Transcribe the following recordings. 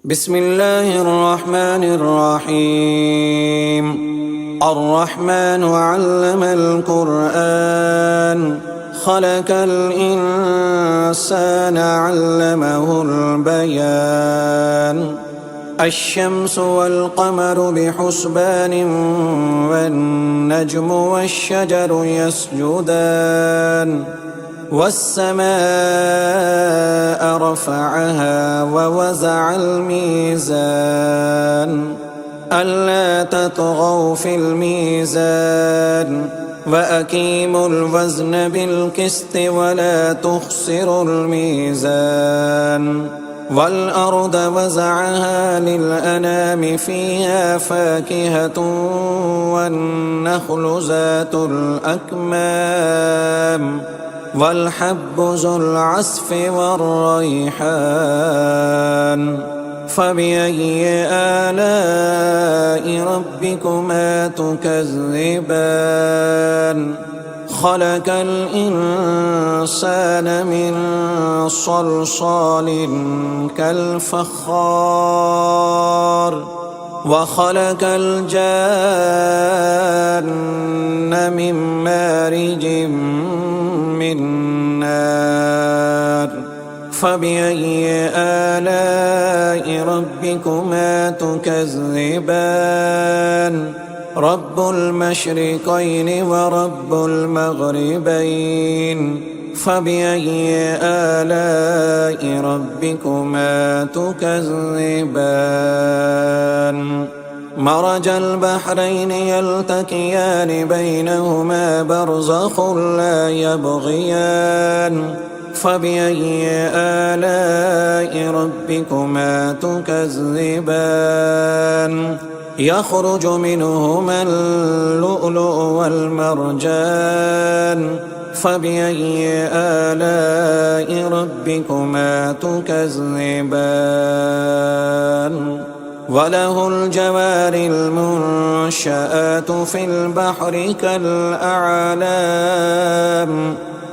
بسم الله الرحمن الرحيم. الرحمن علم القرآن خلق الإنسان علمه البيان. الشمس والقمر بحسبان والنجم والشجر يسجدان والسماء رفعها ووزع الميزان ألا تطغوا في الميزان وأقيموا الوزن بالقسط ولا تخسروا الميزان. والأرض وزعها للأنام فيها فاكهة والنخل ذات الأكمام والحب ذو العصف والريحان. فبأي آلاء ربكما تكذبان؟ خلق الإنسان من صلصال كالفخار وخلق الجان من مارج من نار. فبأي آلاء ربكما تكذبان؟ رب المشرقين ورب المغربين. فبأي آلاء ربكما تكذبان؟ مرج البحرين يلتقيان بينهما برزخ لا يبغيان. فبأي آلاء ربكما تكذبان؟ يخرج منهما اللؤلؤ والمرجان. فبأي آلاء ربكما تكذبان؟ وله الجوار المنشآت في البحر كالأعلام.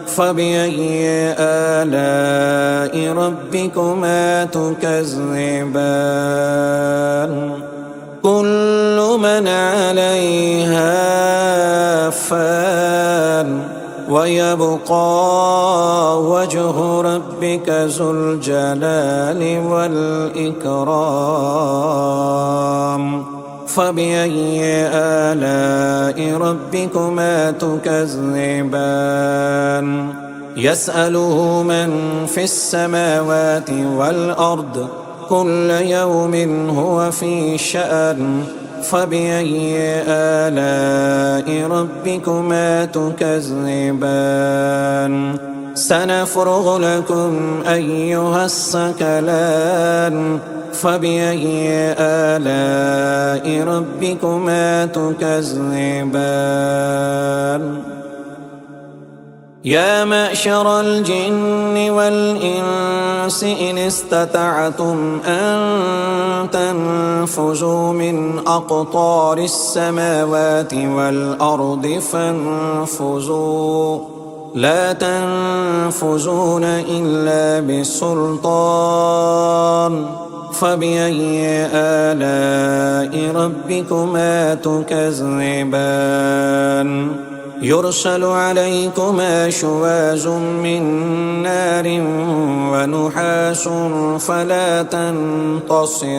فبأي آلاء ربكما تكذبان؟ كل من عليها فان ويبقى وجه ربك ذو الجلال والإكرام. فبأي آلاء ربكما تكذبان؟ يسأله من في السماوات والأرض كل يوم هو في شأن. فبأي آلاء ربكما تكذبان؟ سنفرغ لكم أيها الثقلان. فبأي آلاء ربكما تكذبان؟ يا معشر الجن والإنس إن استطعتم أن تنفذوا من أقطار السماوات والأرض فانفذوا لا تنفذون إلا بسلطان. فبأي آلاء ربكما تكذبان؟ يرسل عليكما شواظ من نار ونحاس فلا تنتصران.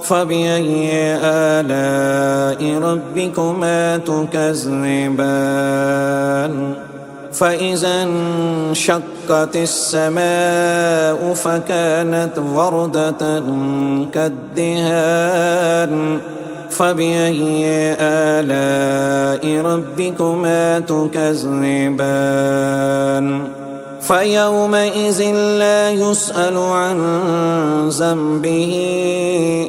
فبأي آلاء ربكما تكذبان؟ فإذا انشقت السماء فكانت وردة كالدهان. فبأي آلاء ربكما تكذبان؟ فيومئذ لا يسأل عن ذنبه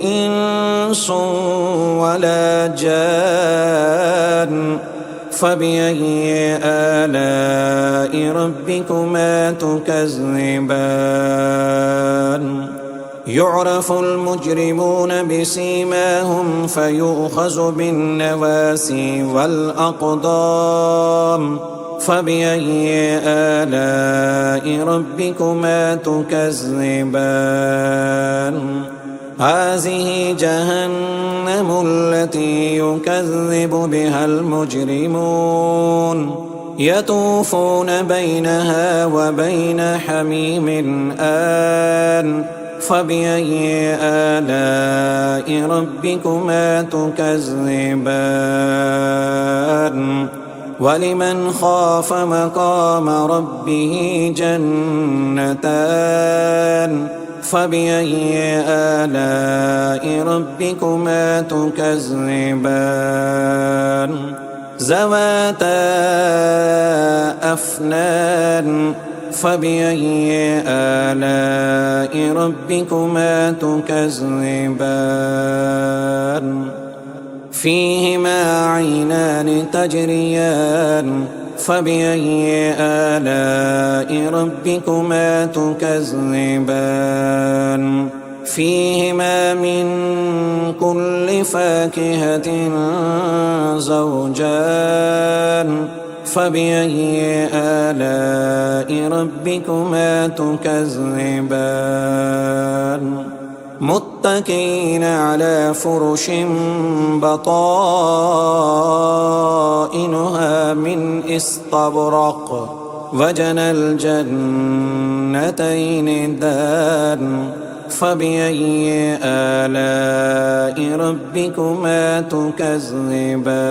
إنس ولا جان. فبأي آلاء ربكما تكذبان؟ يعرف المجرمون بسيماهم فيؤخذ بالنواسي والأقدام. فبأي آلاء ربكما تكذبان هذه جهنم التي يكذب بها المجرمون يطوفون بينها وبين حميم آن فبأي آلاء ربكما تكذبان ولمن خاف مقام ربه جنتان فبأي آلاء ربكما تكذبان ذواتا أفنان فبأي آلاء ربكما تكذبان فيهما عينان تجريان فبأي آلاء ربكما تكذبان فيهما من كل فاكهة زوجان فبأي آلاء ربكما تكذبان متكئين على فرش بطائنها من استبرق وجنى الجنتين دان فبأي آلاء ربكما تكذبان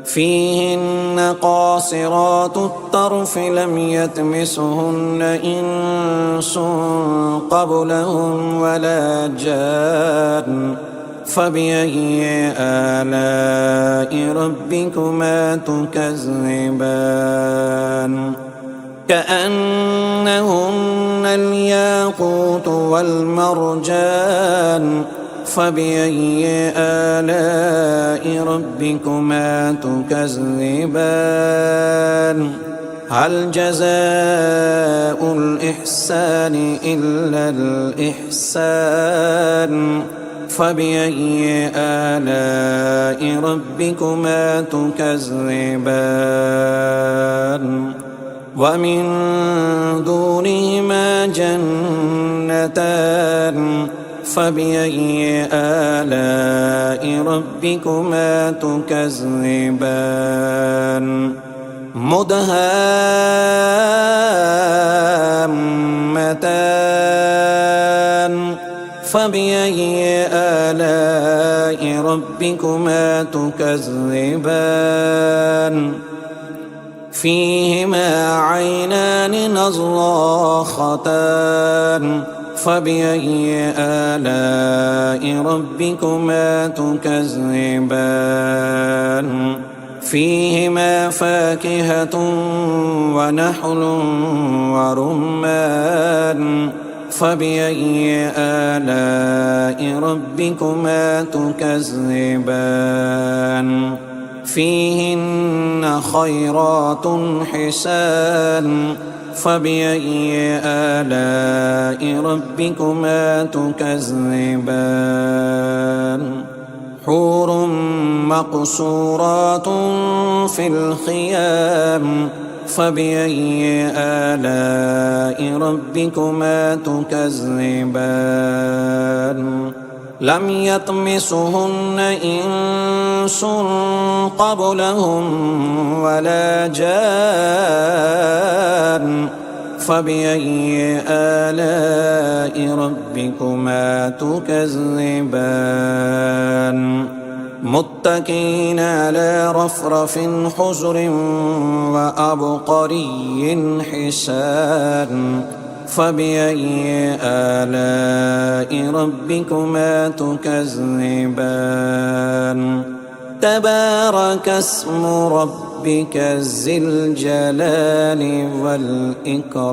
فيهن قاصرات الطرف لم يطمثهن إنس قبلهم ولا جان فبأي آلاء ربكما تكذبان كأنهن الياقوت والمرجان فبأي آلاء ربكما تكذبان هل جزاء الإحسان إلا الإحسان فبأي آلاء ربكما تكذبان ومن دونهما جنتان فبأي آلاء ربكما تكذبان مدهامتان فبأي آلاء ربكما تكذبان فيهما عينان نضاختان فبأي آلاء ربكما تكذبان فيهما فاكهة ونحل ورمان فبأي آلاء ربكما تكذبان فيهن خيرات حسان فبأي آلاء ربكما تكذبان حور مقصورات في الخيام فبأي آلاء ربكما تكذبان لم يطمثهن إنس قبلهم ولا جان فبأي آلاء ربكما تكذبان متكئين على رفرف خضر وعبقري حسان فبأي آلاء ربكما تكذبان تبارك اسم ربك ذي الجلال والإكرام.